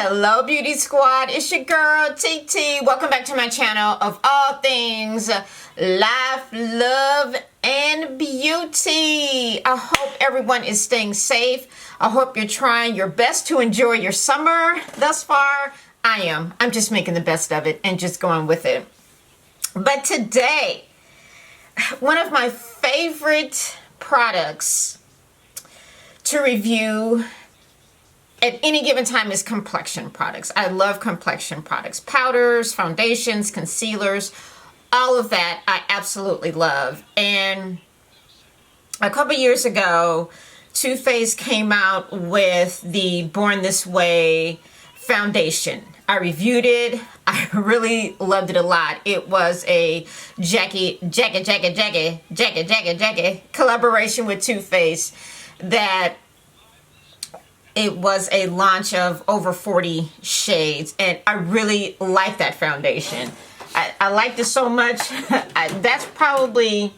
Hello beauty squad, it's your girl TeeTee. Welcome back to my channel of all things life, love, and beauty. I hope everyone is staying safe. I hope you're trying your best to enjoy your summer thus far. I am. I'm just making the best of it and just going with it. But today, one of my favorite products to review at any given time is complexion products. I love complexion products. Powders, foundations, concealers, all of that I absolutely love. And a couple years ago, Too Faced came out with the Born This Way foundation. I reviewed it. I really loved it a lot. It was a Jackie collaboration with Too Faced that it was a launch of over 40 shades, and I really like that foundation. I liked it so much. That's probably,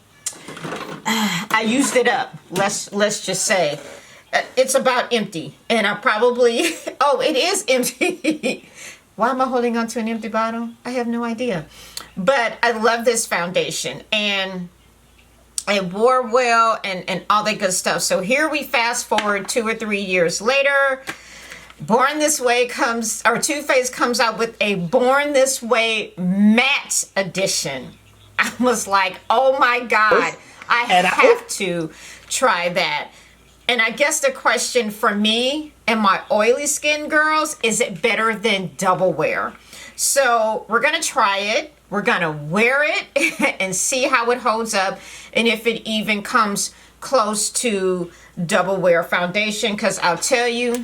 I used it up. Let's just say. It's about empty, and I probably, oh, it is empty. Why am I holding on to an empty bottle? I have no idea. But I love this foundation, and it wore well and all that good stuff. So here we fast forward 2 or 3 years later. Born This Way comes, or Too Faced comes out with a Born This Way matte edition. I was like, oh my God, I have to try that. And I guess the question for me and my oily skin girls, is it better than double wear? So we're gonna try it. We're gonna wear it and see how it holds up, and if it even comes close to double wear foundation, because I'll tell you,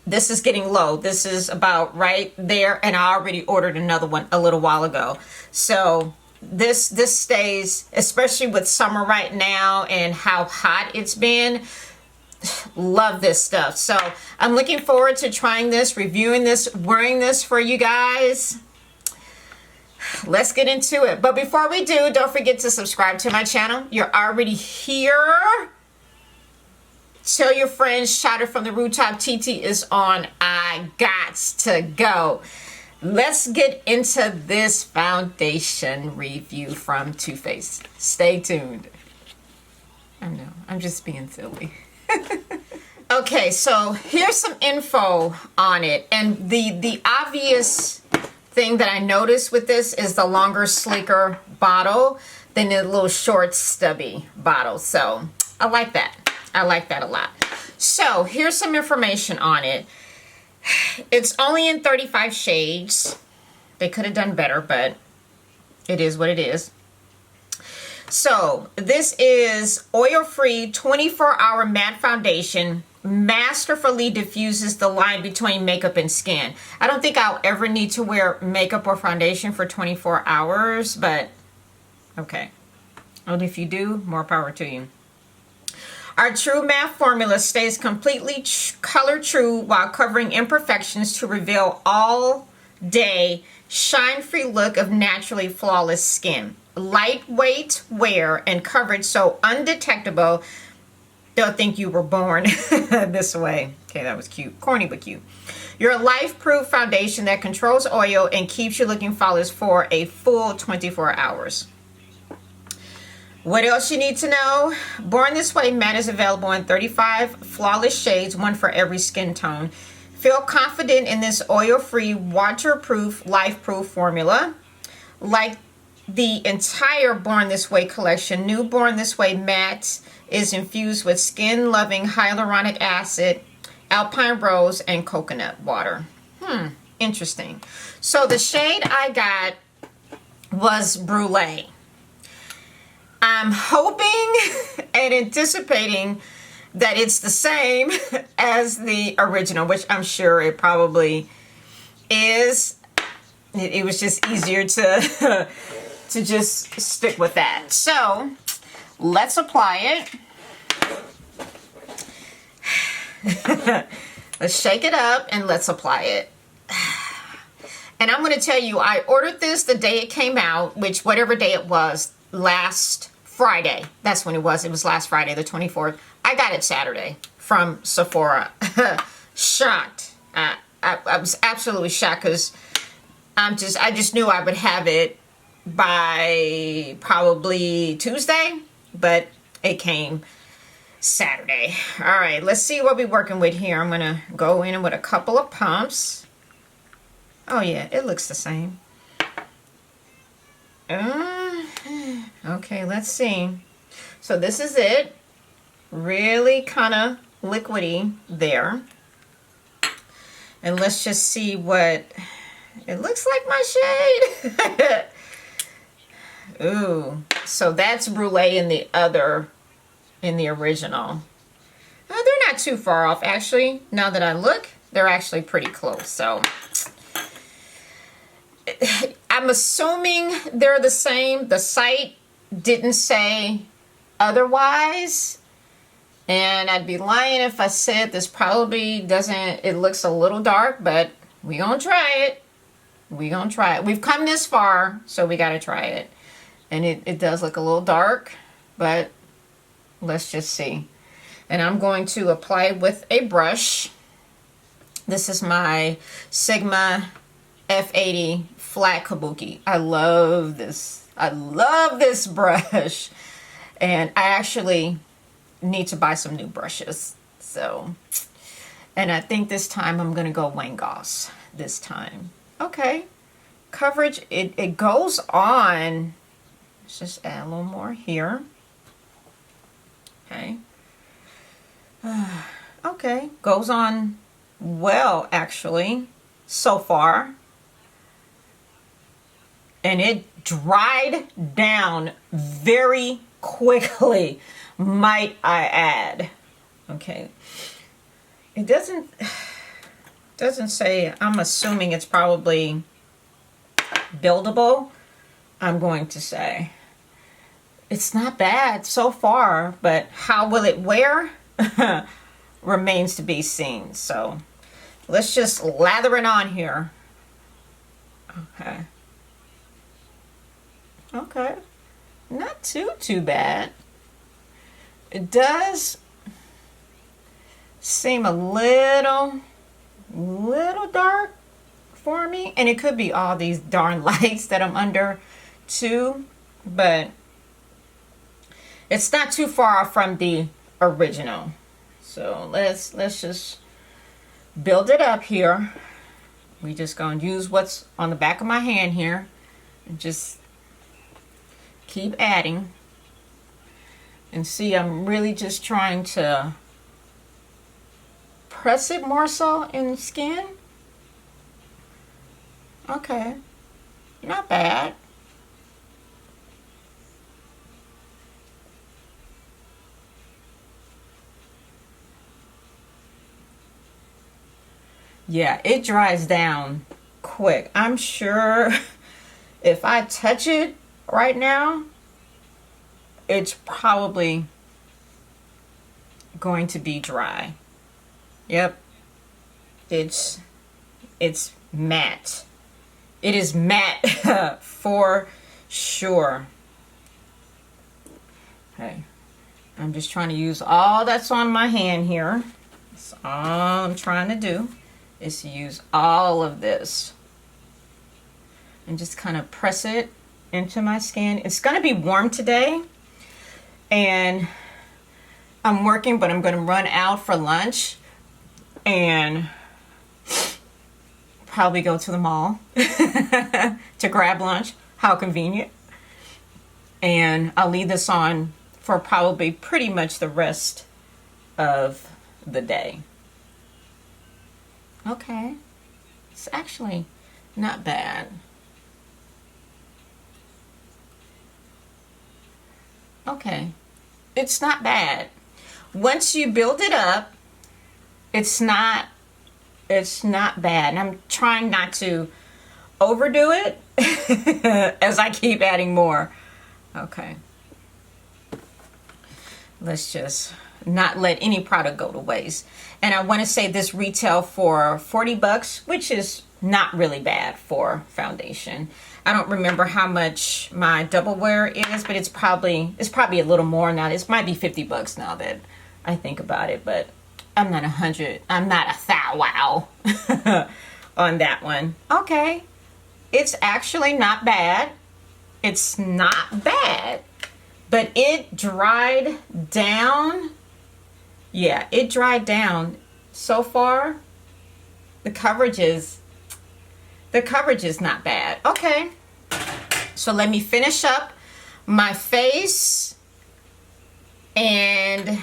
this is getting low. This is about right there, and I already ordered another one a little while ago. So this stays, especially with summer right now and how hot it's been. Love this stuff. So I'm looking forward to trying this, reviewing this, wearing this for you guys. Let's get into it. But before we do, don't forget to subscribe to my channel. You're already here. Tell your friends, shout it from the rooftop, TeeTee is on. I got to go. Let's get into this foundation review from Too Faced. Stay tuned. I know, I'm just being silly. Okay, so here's some info on it. And the obvious thing that I noticed with this is the longer, sleeker bottle than the little short, stubby bottle. So I like that. I like that a lot. So here's some information on it. It's only in 35 shades. They could have done better, but it is what it is. So this is oil-free 24-hour matte foundation. Masterfully diffuses the line between makeup and skin. I don't think I'll ever need to wear makeup or foundation for 24 hours, but okay. And if you do, more power to you. Our true matte formula stays completely color true while covering imperfections to reveal all day shine-free look of naturally flawless skin. Lightweight wear and coverage so undetectable they'll think you were born this way. Okay, that was cute. Corny, but cute. Your life-proof foundation that controls oil and keeps you looking flawless for a full 24 hours. What else you need to know? Born This Way matte is available in 35 flawless shades, one for every skin tone. Feel confident in this oil-free, waterproof, life-proof formula. Like the entire Born This Way collection, new Born This Way matte is infused with skin-loving hyaluronic acid, alpine rose, and coconut water. Interesting. So the shade I got was Brulee. I'm hoping and anticipating that it's the same as the original, which I'm sure it probably is. It was just easier to to just stick with that. So let's apply it. Let's shake it up and let's apply it. And I'm going to tell you, I ordered this the day it came out, which whatever day it was, last Friday. That's when it was. It was last Friday, the 24th. I got it Saturday from Sephora. Shocked. I was absolutely shocked because I just knew I would have it by probably Tuesday, but it came Saturday. All right, let's see what we're working with here. I'm gonna go in with a couple of pumps. Oh yeah, it looks the same. Okay, let's see. So this is it. Really kind of liquidy there. And let's just see what it looks like my shade. Ooh, so that's brulee in the other, in the original. They're not too far off, actually. Now that I look, they're actually pretty close. So I'm assuming they're the same. The site didn't say otherwise. And I'd be lying if I said this probably doesn't, it looks a little dark, but we gonna try it. We gonna try it. We've come this far, so we gotta try it. And it does look a little dark, but let's just see. And I'm going to apply it with a brush. This is my Sigma F80 flat kabuki. I love this. I love this brush. And I actually need to buy some new brushes. So, and I think this time I'm going to go Wayne Goss this time. Okay. Coverage, it goes on. Let's just add a little more here. Okay. Okay. Goes on well, actually, so far. And it dried down very quickly, might I add. Okay. It doesn't say. I'm assuming it's probably buildable. I'm going to say it's not bad so far, but how will it wear remains to be seen. So let's just lather it on here. Okay. Okay. Not too bad. It does seem a little dark for me, and it could be all these darn lights that I'm under too, but it's not too far off from the original. So let's just build it up here. We just gonna use what's on the back of my hand here and just keep adding. And see, I'm really just trying to press it more so in skin. Okay, not bad. Yeah, it dries down quick. I'm sure if I touch it right now, it's probably going to be dry. Yep. It's matte. It is matte for sure. Okay. I'm just trying to use all that's on my hand here. That's all I'm trying to do, is to use all of this and just kind of press it into my skin. It's going to be warm today, and I'm working, but I'm going to run out for lunch and probably go to the mall to grab lunch. How convenient. And I'll leave this on for probably pretty much the rest of the day. Okay, it's actually not bad. Okay, it's not bad. Once you build it up, it's not bad. And I'm trying not to overdo it as I keep adding more. Okay, let's just not let any product go to waste. And I want to say this retail for 40 bucks, which is not really bad for foundation. I don't remember how much my double wear is, but it's probably a little more now. This might be 50 bucks now that I think about it, but I'm not 100. I'm not a thou wow on that one. Okay, it's actually not bad. It's not bad, but it dried down. Yeah, it dried down. So far, the coverage is not bad. Okay, so let me finish up my face and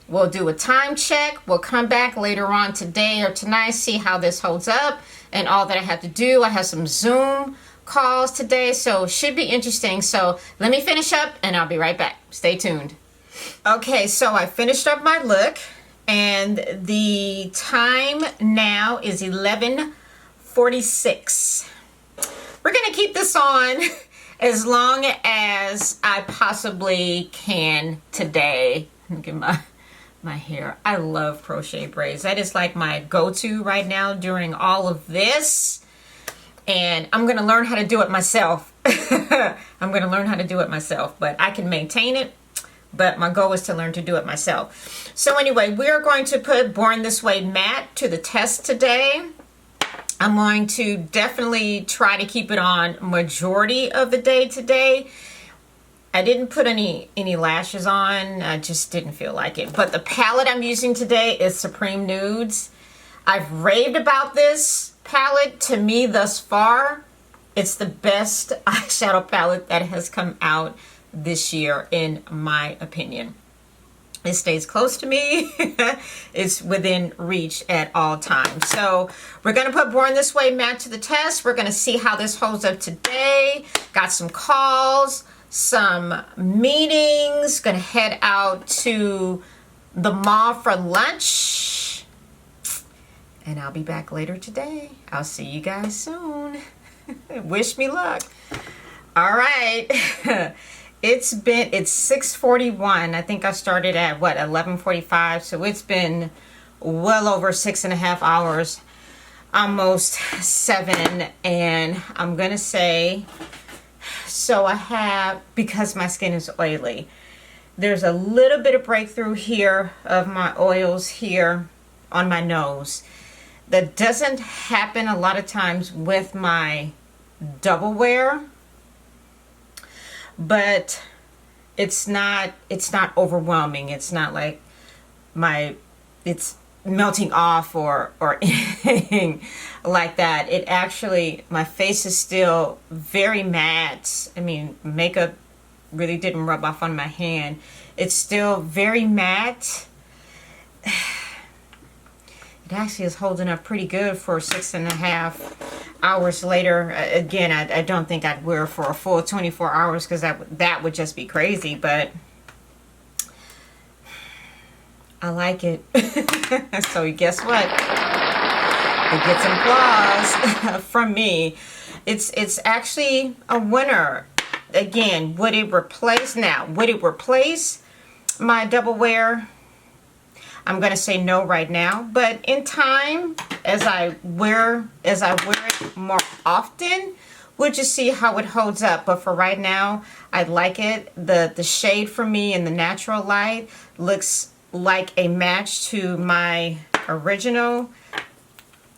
we'll do a time check. We'll come back later on today or tonight, see how this holds up and all that I have to do. I have some Zoom calls today, so it should be interesting. So let me finish up and I'll be right back. Stay tuned. Okay, so I finished up my look and the time now is 11:46. We're gonna keep this on as long as I possibly can today. Look at my hair. I love crochet braids. That is like my go-to right now during all of this. And I'm gonna learn how to do it myself. I'm gonna learn how to do it myself, but I can maintain it. But my goal is to learn to do it myself. So anyway, we're going to put Born This Way matte to the test today. I'm going to definitely try to keep it on majority of the day today. I didn't put any lashes on. I just didn't feel like it. But the palette I'm using today is Supreme Nudes. I've raved about this palette. To me, thus far, it's the best eyeshadow palette that has come out this year, in my opinion. It stays close to me. It's within reach at all times. So we're going to put Born This Way matte to the test. We're going to see how this holds up today. Got some calls, some meetings. Going to head out to the mall for lunch. And I'll be back later today. I'll see you guys soon. Wish me luck. All right. It's 6:41. I think I started at what, 11:45. So it's been well over 6.5 hours, almost 7. And I'm gonna say, so I have, because my skin is oily, there's a little bit of breakthrough here of my oils here on my nose. That doesn't happen a lot of times with my double wear. But it's not overwhelming. It's not like it's melting off or anything like that. It actually, my face is still very matte. I mean, makeup really didn't rub off on my hand. It's still very matte. It actually is holding up pretty good for 6.5 hours later. Again, I don't think I'd wear for a full 24 hours because that would just be crazy, but I like it. So guess what? It gets applause from me. It's actually a winner. Again, would it replace my double wear? I'm gonna say no right now, but in time, as I wear it more often, we'll just see how it holds up. But for right now, I like it. The shade for me in the natural light looks like a match to my original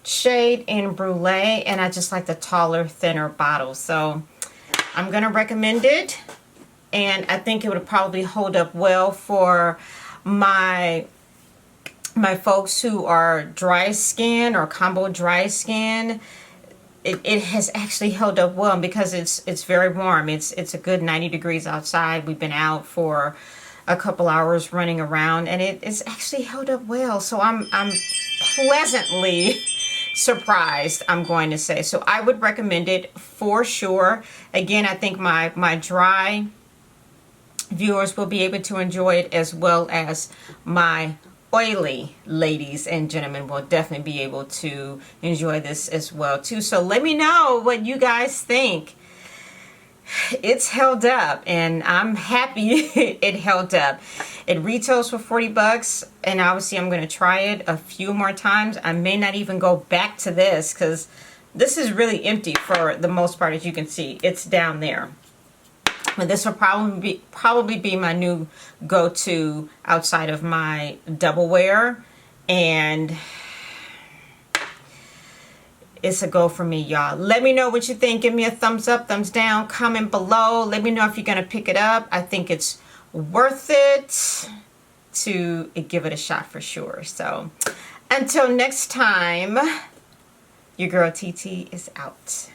shade in Brulee, and I just like the taller, thinner bottle. So I'm gonna recommend it, and I think it would probably hold up well for my folks who are dry skin or combo dry skin. It has actually held up well because it's very warm. It's a good 90 degrees outside. We've been out for a couple hours running around, and it's actually held up well. So I'm pleasantly surprised, I'm going to say. So I would recommend it for sure. Again, I think my dry viewers will be able to enjoy it, as well as my oily ladies and gentlemen will definitely be able to enjoy this as well too. So let me know what you guys think. It's held up, and I'm happy it held up. It retails for 40 bucks, and obviously I'm going to try it a few more times. I may not even go back to this because this is really empty for the most part. As you can see, it's down there. But this will probably be my new go-to outside of my double wear. And it's a go for me, y'all. Let me know what you think. Give me a thumbs up, thumbs down, comment below. Let me know if you're going to pick it up. I think it's worth it to give it a shot for sure. So until next time, your girl TeeTee is out.